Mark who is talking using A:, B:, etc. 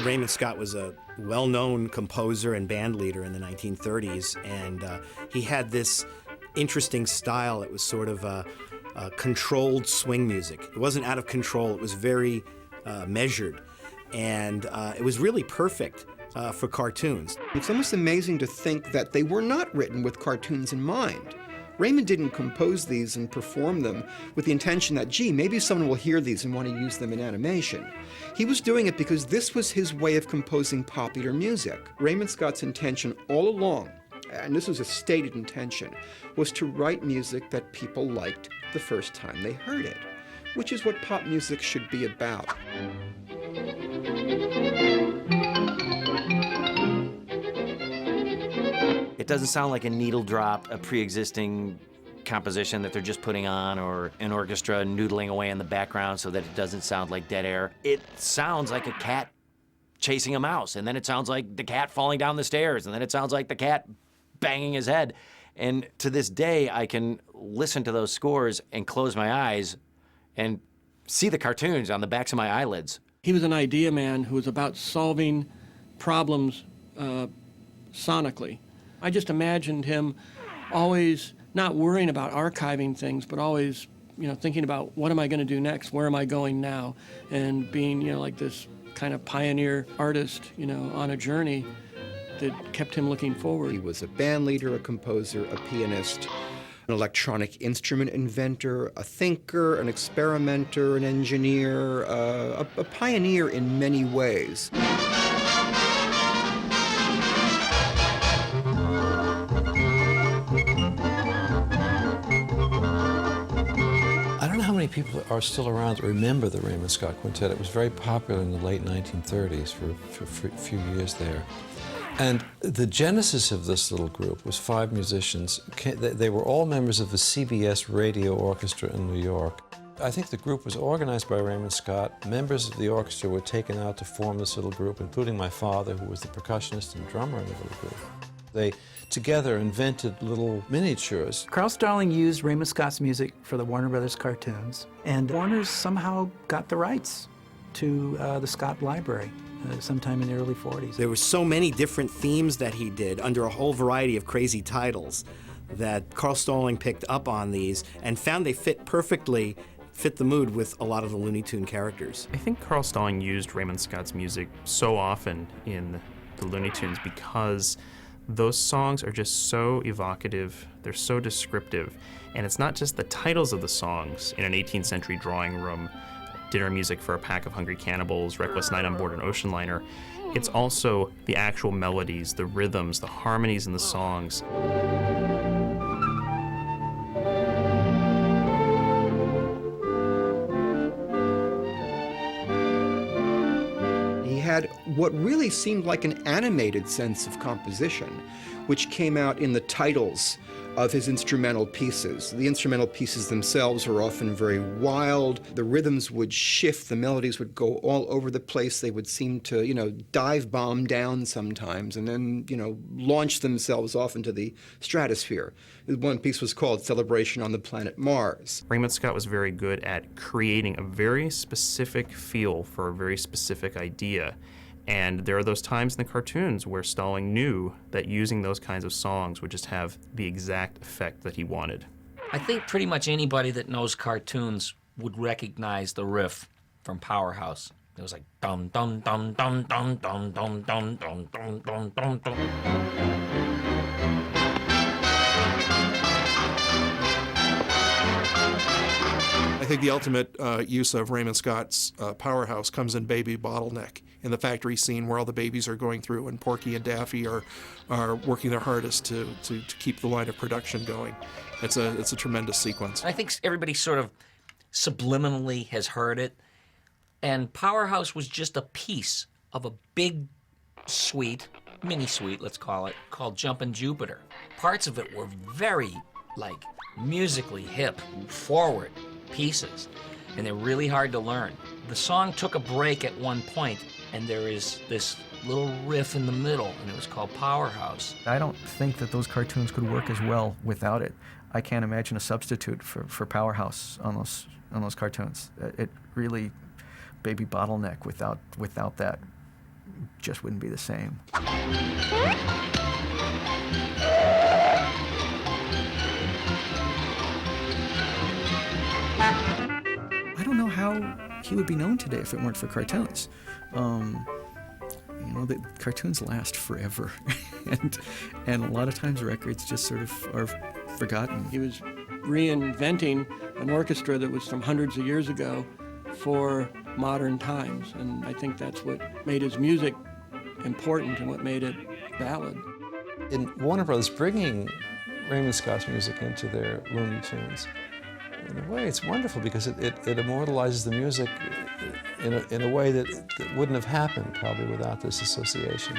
A: Raymond Scott was a well-known composer and band leader in the 1930s, and he had this interesting style. It was sort of a controlled swing music. It wasn't out of control. It was very measured, and it was really perfect for cartoons.
B: It's almost amazing to think that they were not written with cartoons in mind. Raymond didn't compose these and perform them with the intention that, gee, maybe someone will hear these and want to use them in animation. He was doing it because this was his way of composing popular music. Raymond Scott's intention all along, and this was a stated intention, was to write music that people liked the first time they heard it, which is what pop music should be about.
C: It doesn't sound like a needle drop, a pre-existing composition that they're just putting on, or an orchestra noodling away in the background so that it doesn't sound like dead air. It sounds like a cat chasing a mouse, and then it sounds like the cat falling down the stairs, and then it sounds like the cat banging his head. And to this day, I can listen to those scores and close my eyes and see the cartoons on the backs of my eyelids.
D: He was an idea man who was about solving problems sonically. I just imagined him always not worrying about archiving things, but always, thinking about what am I going to do next? Where am I going now? And being, like this kind of pioneer artist, on a journey that kept him looking forward.
B: He was a band leader, a composer, a pianist, an electronic instrument inventor, a thinker, an experimenter, an engineer, a pioneer in many ways.
E: People are still around that remember the Raymond Scott Quintet. It was very popular in the late 1930s for a few years there. And the genesis of this little group was 5 musicians. They were all members of the CBS Radio Orchestra in New York. I think the group was organized by Raymond Scott. Members of the orchestra were taken out to form this little group, including my father, who was the percussionist and drummer in the little group. They together invented little miniatures.
F: Carl Stalling used Raymond Scott's music for the Warner Brothers cartoons, and Warner's somehow got the rights to the Scott Library sometime in the early 40s.
A: There were so many different themes that he did under a whole variety of crazy titles that Carl Stalling picked up on these and found they fit the mood with a lot of the Looney Tune characters.
G: I think Carl Stalling used Raymond Scott's music so often in the Looney Tunes because those songs are just so evocative, they're so descriptive, and it's not just the titles of the songs in an 18th century drawing room, dinner music for a pack of hungry cannibals, reckless night on board an ocean liner. It's also the actual melodies, the rhythms, the harmonies in the songs.
B: Had what really seemed like an animated sense of composition, which came out in the titles of his instrumental pieces. The instrumental pieces themselves were often very wild. The rhythms would shift, the melodies would go all over the place. They would seem to, dive bomb down sometimes and then, launch themselves off into the stratosphere. One piece was called Celebration on the Planet Mars.
G: Raymond Scott was very good at creating a very specific feel for a very specific idea. And there are those times in the cartoons where Stalling knew that using those kinds of songs would just have the exact effect that he wanted.
H: I think pretty much anybody that knows cartoons would recognize the riff from Powerhouse. It was like dum dum dum dum dum dum dum dum dum dum dum dum dum.
I: I think the ultimate use of Raymond Scott's Powerhouse comes in Baby Bottleneck, in the factory scene where all the babies are going through and Porky and Daffy are working their hardest to keep the line of production going. It's a tremendous sequence.
H: I think everybody sort of subliminally has heard it, and Powerhouse was just a piece of a big suite, mini suite, let's call it, called Jumpin' Jupiter. Parts of it were very, musically hip, forward pieces, and they're really hard to learn. The song took a break at one point, and there is this little riff in the middle, and it was called Powerhouse.
J: I don't think that those cartoons could work as well without it. I can't imagine a substitute for Powerhouse on those cartoons. It really, Baby Bottleneck without that just wouldn't be the same. I don't know how he would be known today if it weren't for cartoons. You know, the cartoons last forever, and a lot of times records just sort of are forgotten.
D: He was reinventing an orchestra that was from hundreds of years ago for modern times, and I think that's what made his music important and what made it valid.
E: In Warner Brothers bringing Raymond Scott's music into their Looney Tunes, in a way it's wonderful because it immortalizes the music in a way that wouldn't have happened probably without this association.